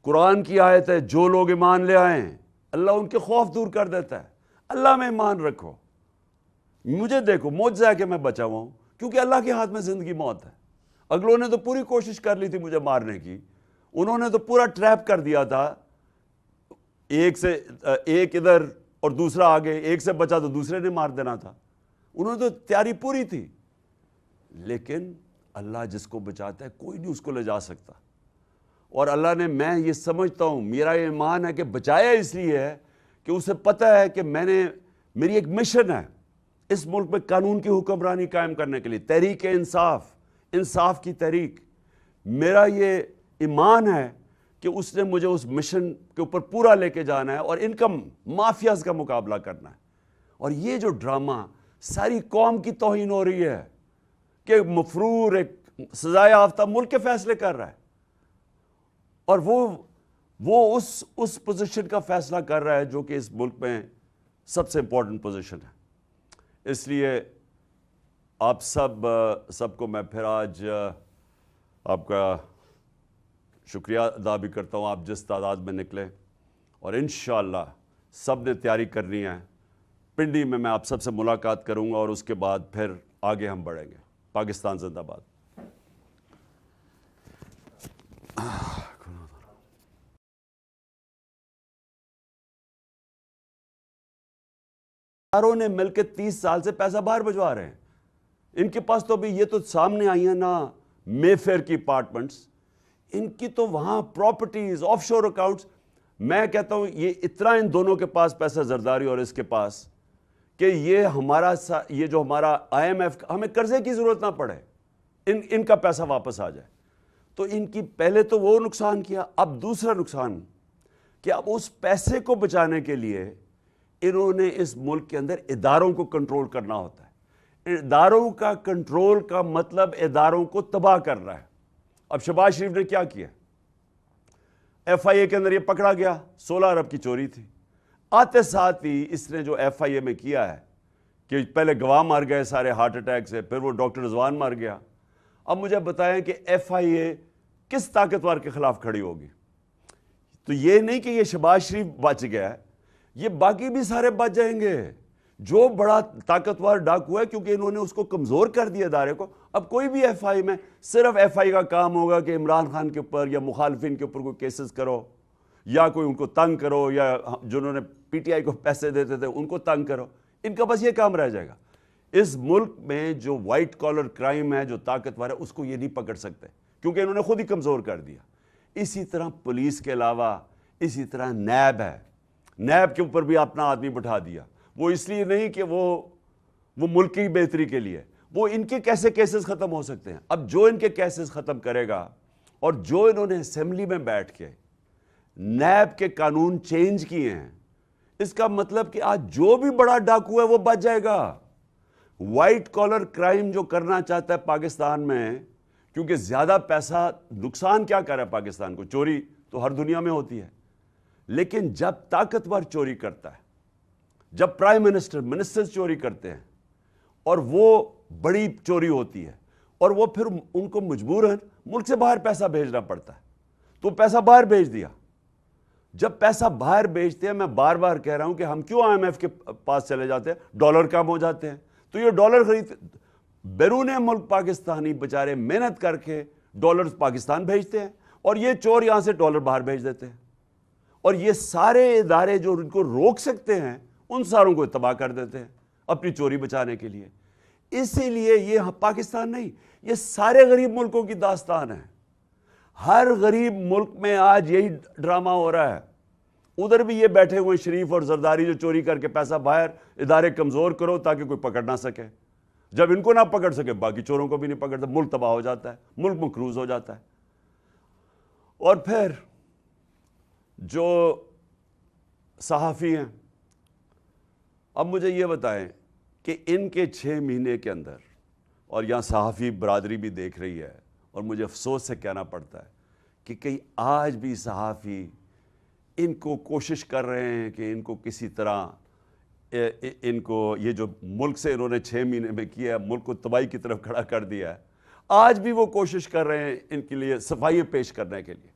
قرآن کی آیت ہے جو لوگ ایمان لے آئیں اللہ ان کے خوف دور کر دیتا ہے. اللہ میں ایمان رکھو. مجھے دیکھو معجزہ ہے کہ میں بچا ہوا ہوں کیونکہ اللہ کے ہاتھ میں زندگی موت ہے. اگلوں نے تو پوری کوشش کر لی تھی مجھے مارنے کی, انہوں نے تو پورا ٹریپ کر دیا تھا, ایک ادھر اور دوسرا آگے, ایک سے بچا تو دوسرے نے مار دینا تھا. انہوں نے تو تیاری پوری تھی. لیکن اللہ جس کو بچاتا ہے کوئی نہیں اس کو لے جا سکتا. اور اللہ نے, میں یہ سمجھتا ہوں, میرا یہ ایمان ہے کہ بچایا اس لیے ہے کہ اسے پتہ ہے کہ میری ایک مشن ہے اس ملک میں قانون کی حکمرانی قائم کرنے کے لیے, تحریک انصاف کی تحریک. میرا یہ ایمان ہے کہ اس نے مجھے اس مشن کے اوپر پورا لے کے جانا ہے اور ان کا مافیاز کا مقابلہ کرنا ہے. اور یہ جو ڈرامہ ساری قوم کی توہین ہو رہی ہے کہ مفرور ایک سزا یافتہ ملک کے فیصلے کر رہا ہے, اور وہ اس پوزیشن کا فیصلہ کر رہا ہے جو کہ اس ملک میں سب سے امپورٹنٹ پوزیشن ہے. اس لیے آپ سب کو میں پھر آج آپ کا شکریہ ادا بھی کرتا ہوں, آپ جس تعداد میں نکلے, اور انشاءاللہ سب نے تیاری کرنی ہے. پنڈی میں آپ سب سے ملاقات کروں گا اور اس کے بعد پھر آگے ہم بڑھیں گے. پاکستان زندہ باد. ساروں نے مل کے 30 سال سے پیسہ باہر بھجوا رہے ہیں. ان کے پاس تو ابھی یہ تو سامنے آئی ہیں نا مے فیئر کی اپارٹمنٹس, ان کی تو وہاں پراپرٹیز, آف شور اکاؤنٹس. میں کہتا ہوں یہ اتنا ان دونوں کے پاس پیسہ, زرداری اور اس کے پاس, کہ یہ جو ہمارا IMF, ہمیں قرضے کی ضرورت نہ پڑے, ان کا پیسہ واپس آ جائے. تو ان کی پہلے تو وہ نقصان کیا, اب دوسرا نقصان کہ اب اس پیسے کو بچانے کے لیے انہوں نے اس ملک کے اندر اداروں کو کنٹرول کرنا ہوتا ہے. اداروں کا کنٹرول کا مطلب اداروں کو تباہ کرنا ہے. اب شہباز شریف نے کیا کیا, FIA کے اندر یہ پکڑا گیا, 16 ارب کی چوری تھی. آتے ساتھ ہی اس نے جو FIA میں کیا ہے کہ پہلے گواہ مار گئے سارے ہارٹ اٹیک سے, پھر وہ ڈاکٹر رضوان مار گیا. اب مجھے بتائیں کہ FIA کس طاقتور کے خلاف کھڑی ہوگی؟ تو یہ نہیں کہ یہ شہباز شریف بچ گیا ہے, یہ باقی بھی سارے بچ جائیں گے. جو بڑا طاقتور ڈاکو ہے, کیونکہ انہوں نے اس کو کمزور کر دیا ادارے کو. اب کوئی بھی FIA میں صرف FIA کا کام ہوگا کہ عمران خان کے اوپر یا مخالفین کے اوپر کوئی کیسز کرو, یا کوئی ان کو تنگ کرو, یا جنہوں نے PTI کو پیسے دیتے تھے ان کو تنگ کرو. ان کا بس یہ کام رہ جائے گا. اس ملک میں جو وائٹ کالر کرائم ہے, جو طاقتور ہے, اس کو یہ نہیں پکڑ سکتے کیونکہ انہوں نے خود ہی کمزور کر دیا. اسی طرح پولیس کے علاوہ اسی طرح نیب ہے, نیب کے اوپر بھی اپنا آدمی بٹھا دیا. وہ اس لیے نہیں کہ وہ ملک کی بہتری کے لیے, وہ ان کے کیسے کیسز ختم ہو سکتے ہیں. اب جو ان کے کیسز ختم کرے گا, اور جو انہوں نے اسمبلی میں بیٹھ کے نیب کے قانون چینج کیے ہیں, اس کا مطلب کہ آج جو بھی بڑا ڈاکو ہے وہ بچ جائے گا. وائٹ کالر کرائم جو کرنا چاہتا ہے پاکستان میں, کیونکہ زیادہ پیسہ نقصان کیا کر رہا ہے پاکستان کو, چوری تو ہر دنیا میں ہوتی ہے, لیکن جب طاقتور چوری کرتا ہے, جب پرائم منسٹر چوری کرتے ہیں, اور وہ بڑی چوری ہوتی ہے, اور وہ پھر ان کو مجبوراً ملک سے باہر پیسہ بھیجنا پڑتا ہے, تو پیسہ باہر بھیج دیا. جب پیسہ باہر بھیجتے ہیں, میں بار بار کہہ رہا ہوں کہ ہم کیوں IMF کے پاس چلے جاتے ہیں, ڈالر کم ہو جاتے ہیں, تو یہ ڈالر خرید, بیرون ملک پاکستانی بیچارے محنت کر کے ڈالر پاکستان بھیجتے ہیں, اور یہ چور یہاں سے ڈالر باہر بھیج دیتے ہیں. اور یہ سارے ادارے جو ان کو روک سکتے ہیں, ان ساروں کو تباہ کر دیتے ہیں اپنی چوری بچانے کے لیے. اسی لیے یہ پاکستان نہیں, یہ سارے غریب ملکوں کی داستان ہے. ہر غریب ملک میں آج یہی ڈرامہ ہو رہا ہے. ادھر بھی یہ بیٹھے ہوئے شریف اور زرداری جو چوری کر کے پیسہ باہر, ادارے کمزور کرو تاکہ کوئی پکڑ نہ سکے. جب ان کو نہ پکڑ سکے باقی چوروں کو بھی نہیں پکڑتا, ملک تباہ ہو جاتا ہے, ملک مقروض ہو جاتا ہے. اور پھر جو صحافی ہیں, اب مجھے یہ بتائیں کہ ان کے 6 مہینے کے اندر, اور یہاں صحافی برادری بھی دیکھ رہی ہے, اور مجھے افسوس سے کہنا پڑتا ہے کہ کئی آج بھی صحافی ان کو کوشش کر رہے ہیں کہ ان کو کسی طرح, ان کو یہ جو ملک سے انہوں نے 6 مہینے میں کیا ہے, ملک کو تباہی کی طرف کھڑا کر دیا ہے, آج بھی وہ کوشش کر رہے ہیں ان کے لیے صفائی پیش کرنے کے لیے.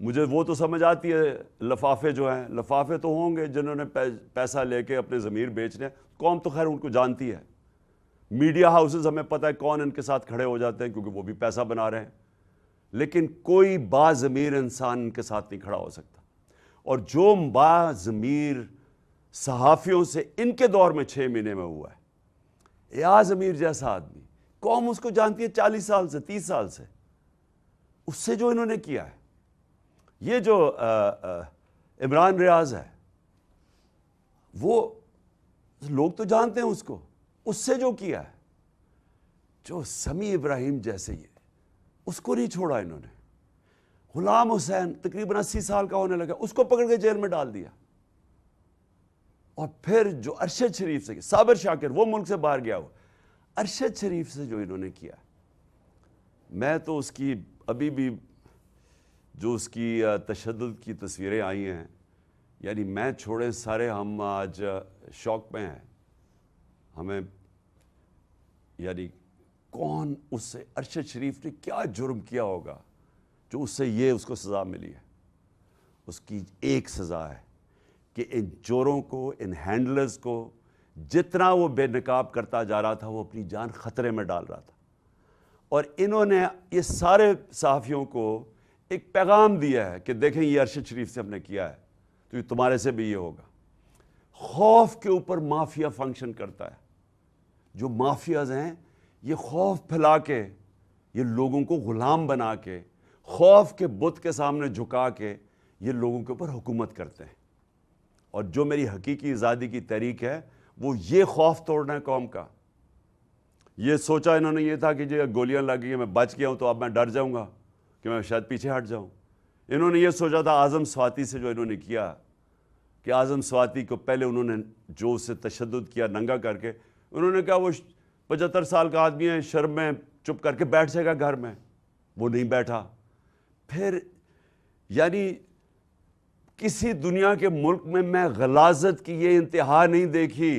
مجھے وہ تو سمجھ آتی ہے، لفافے جو ہیں، لفافے تو ہوں گے جنہوں نے پیسہ لے کے اپنے ضمیر بیچنے، قوم تو خیر ان کو جانتی ہے، میڈیا ہاؤسز ہمیں پتہ ہے کون ان کے ساتھ کھڑے ہو جاتے ہیں کیونکہ وہ بھی پیسہ بنا رہے ہیں، لیکن کوئی باضمیر انسان ان کے ساتھ نہیں کھڑا ہو سکتا۔ اور جو باضمیر صحافیوں سے ان کے دور میں 6 مہینے میں ہوا ہے، ایاز امیر جیسا آدمی، قوم اس کو جانتی ہے 40 سال سے، 30 سال سے، اس سے جو انہوں نے کیا ہے، یہ جو عمران ریاض ہے، وہ لوگ تو جانتے ہیں اس کو، اس سے جو کیا ہے، جو سمیع ابراہیم جیسے یہ، اس کو نہیں چھوڑا انہوں نے۔ غلام حسین تقریباً 80 سال کا ہونے لگا، اس کو پکڑ کے جیل میں ڈال دیا۔ اور پھر جو ارشد شریف سے، صابر شاکر وہ ملک سے باہر گیا ہوا، ارشد شریف سے جو انہوں نے کیا، میں تو اس کی ابھی بھی جو اس کی تشدد کی تصویریں آئی ہیں، یعنی میں چھوڑے سارے ہم آج شوق میں ہیں، ہمیں یعنی کون اس سے، ارشد شریف نے کیا جرم کیا ہوگا جو اس سے یہ اس کو سزا ملی ہے۔ اس کی ایک سزا ہے کہ ان چوروں کو، ان ہینڈلرز کو جتنا وہ بے نقاب کرتا جا رہا تھا وہ اپنی جان خطرے میں ڈال رہا تھا، اور انہوں نے یہ سارے صحافیوں کو ایک پیغام دیا ہے کہ دیکھیں یہ ارشد شریف سے ہم نے کیا ہے تو یہ تمہارے سے بھی یہ ہوگا۔ خوف کے اوپر مافیا فنکشن کرتا ہے، جو مافیاز ہیں یہ خوف پھیلا کے، یہ لوگوں کو غلام بنا کے، خوف کے بت کے سامنے جھکا کے یہ لوگوں کے اوپر حکومت کرتے ہیں۔ اور جو میری حقیقی آزادی کی تحریک ہے وہ یہ خوف توڑنا ہے قوم کا۔ یہ سوچا انہوں نے یہ تھا کہ جو گولیاں لگ گئی میں بچ گیا ہوں تو اب میں ڈر جاؤں گا کہ میں شاید پیچھے ہٹ جاؤں۔ انہوں نے یہ سوچا تھا اعظم سواتی سے جو انہوں نے کیا، کہ اعظم سواتی کو پہلے انہوں نے جو اس سے تشدد کیا ننگا کر کے، انہوں نے کہا وہ 75 سال کا آدمی ہے، شرم میں چپ کر کے بیٹھ جائے گا گھر میں، وہ نہیں بیٹھا۔ پھر یعنی کسی دنیا کے ملک میں غلاظت کی یہ انتہا نہیں دیکھی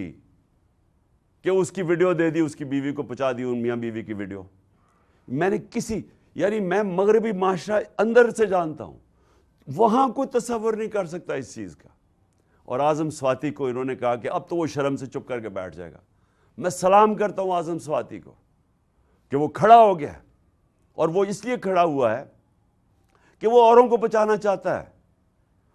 کہ اس کی ویڈیو دے دی، اس کی بیوی کو پہنچا دی، ان میاں بیوی کی ویڈیو۔ میں نے یعنی میں مغربی معاشرہ اندر سے جانتا ہوں، وہاں کوئی تصور نہیں کر سکتا اس چیز کا۔ اور اعظم سواتی کو انہوں نے کہا کہ اب تو وہ شرم سے چپ کر کے بیٹھ جائے گا۔ میں سلام کرتا ہوں اعظم سواتی کو کہ وہ کھڑا ہو گیا، اور وہ اس لیے کھڑا ہوا ہے کہ وہ اوروں کو بچانا چاہتا ہے،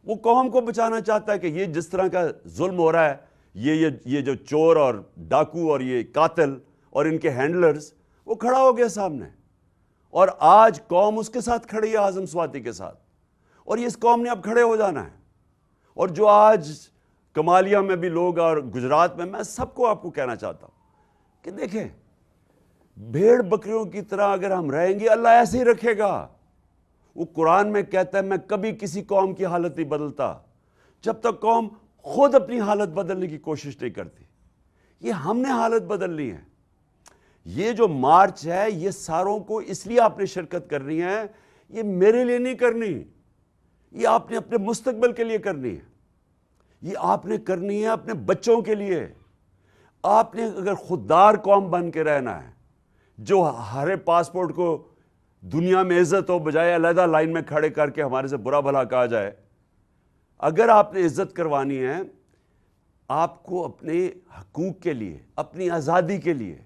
وہ قوم کو بچانا چاہتا ہے کہ یہ جس طرح کا ظلم ہو رہا ہے، یہ جو چور اور ڈاکو اور یہ قاتل اور ان کے ہینڈلرز، وہ کھڑا ہو گیا سامنے، اور آج قوم اس کے ساتھ کھڑی ہے، اعظم سواتی کے ساتھ، اور یہ اس قوم نے اب کھڑے ہو جانا ہے۔ اور جو آج کمالیہ میں بھی لوگ اور گجرات میں سب کو آپ کو کہنا چاہتا ہوں کہ دیکھیں، بھیڑ بکریوں کی طرح اگر ہم رہیں گے اللہ ایسے ہی رکھے گا۔ وہ قرآن میں کہتا ہے میں کبھی کسی قوم کی حالت نہیں بدلتا جب تک قوم خود اپنی حالت بدلنے کی کوشش نہیں کرتی۔ یہ ہم نے حالت بدلنی ہے۔ یہ جو مارچ ہے یہ ساروں کو اس لیے آپ نے شرکت کرنی ہے، یہ میرے لیے نہیں کرنی، یہ آپ نے اپنے مستقبل کے لیے کرنی ہے، یہ آپ نے کرنی ہے اپنے بچوں کے لیے۔ آپ نے اگر خوددار قوم بن کے رہنا ہے جو ہر پاسپورٹ کو دنیا میں عزت ہو بجائے علیحدہ لائن میں کھڑے کر کے ہمارے سے برا بھلا کہا جائے، اگر آپ نے عزت کروانی ہے، آپ کو اپنے حقوق کے لیے، اپنی آزادی کے لیے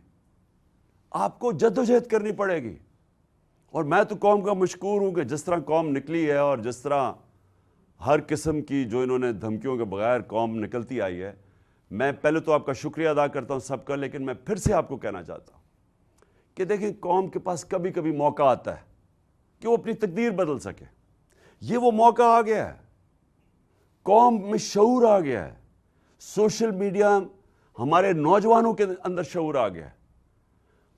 آپ کو جدوجہد کرنی پڑے گی۔ اور میں تو قوم کا مشکور ہوں کہ جس طرح قوم نکلی ہے اور جس طرح ہر قسم کی جو انہوں نے دھمکیوں کے بغیر قوم نکلتی آئی ہے، میں پہلے تو آپ کا شکریہ ادا کرتا ہوں سب کا، لیکن میں پھر سے آپ کو کہنا چاہتا ہوں کہ دیکھیں قوم کے پاس کبھی کبھی موقع آتا ہے کہ وہ اپنی تقدیر بدل سکے۔ یہ وہ موقع آ گیا ہے، قوم میں شعور آ گیا ہے، سوشل میڈیا ہمارے نوجوانوں کے اندر شعور آ گیا ہے۔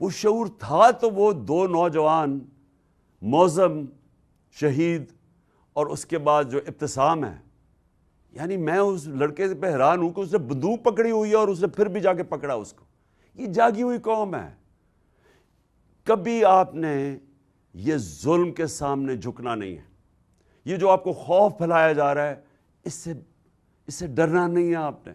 وہ شعور تھا تو وہ 2 نوجوان معظم شہید اور اس کے بعد جو ابتسام ہے، یعنی میں اس لڑکے پہ حیران ہوں کہ اس نے بندوق پکڑی ہوئی ہے اور اس نے پھر بھی جا کے پکڑا اس کو۔ یہ جاگی ہوئی قوم ہے۔ کبھی آپ نے یہ ظلم کے سامنے جھکنا نہیں ہے۔ یہ جو آپ کو خوف پھیلایا جا رہا ہے، اس سے ڈرنا نہیں ہے آپ نے۔